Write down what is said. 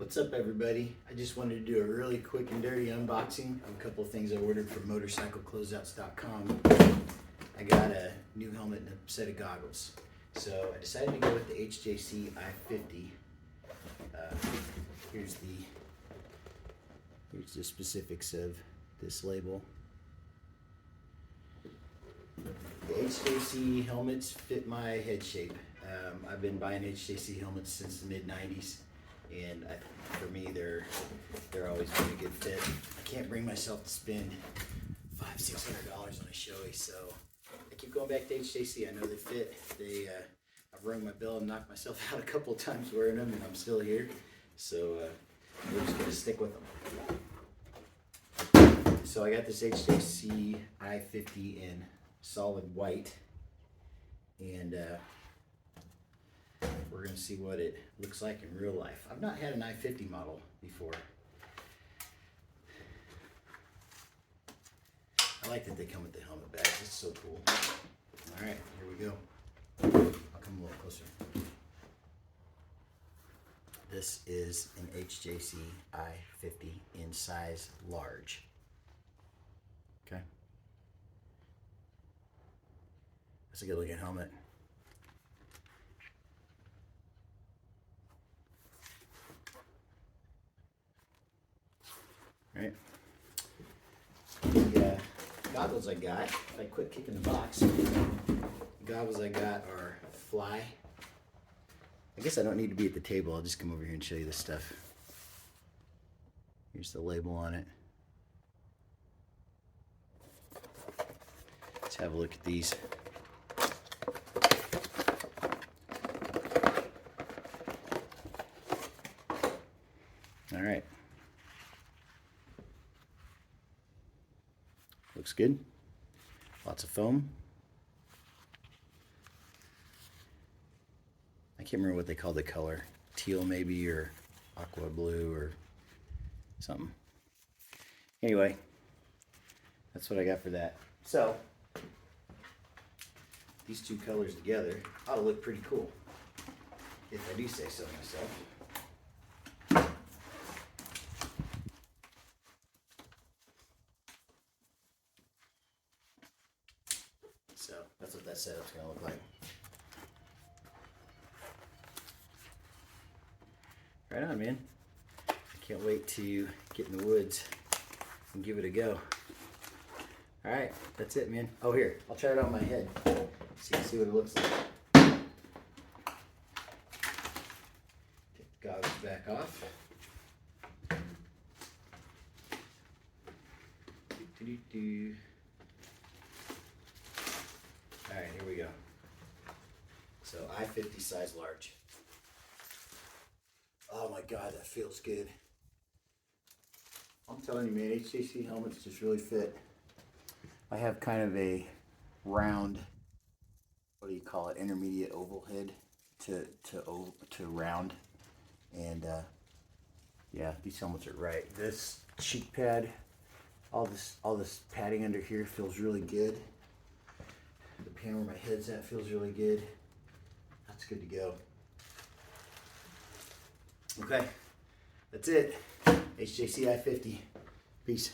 What's up, everybody? I just wanted to do a really quick and dirty unboxing of a couple of things I ordered from motorcyclecloseouts.com. I got a new helmet and a set of goggles. So I decided to go with the HJC i50. Here's the specifics of this label. The HJC helmets fit my head shape. I've been buying HJC helmets since the mid-90s. And for me, they're always been a good fit. I can't bring myself to spend $500–600 on a Shoei, so I keep going back to HJC. I know they fit. I've rung my bell and knocked myself out a couple of times wearing them, and I'm still here. So we're just gonna stick with them. So I got this HJC i50 in solid white, and we're going to see what it looks like in real life. I've not had an i50 model before. I like that they come with the helmet bags. It's so cool. Alright, here we go. I'll come a little closer. This is an HJC i50 in size large. Okay. That's a good looking helmet. Right. The goggles I got, if I quit kicking the box, the goggles I got are Fly. I guess I don't need to be at the table. I'll just come over here and show you this stuff. Here's the label on it. Let's have a look at these. All right. Looks good. Lots of foam. I can't remember what they call the color. Teal maybe, or aqua blue or something. Anyway, that's what I got for that. So, these two colors together ought to look pretty cool, if I do say so myself. So that's what that setup's gonna look like. Right on, man. I can't wait to get in the woods and give it a go. All right, that's it, man. Oh, here, I'll try it on my head. See what it looks like. Take the goggles back off. Do-do-do. All right, here we go. So i50 size large. Oh my God, that feels good. I'm telling you, man, HJC helmets just really fit. I have kind of a round, what do you call it, intermediate oval head to round, and yeah, these helmets are right. This cheek pad, all this padding under here feels really good. The pan where my head's at feels really good. That's good to go. Okay, that's it. HJC i50. Peace.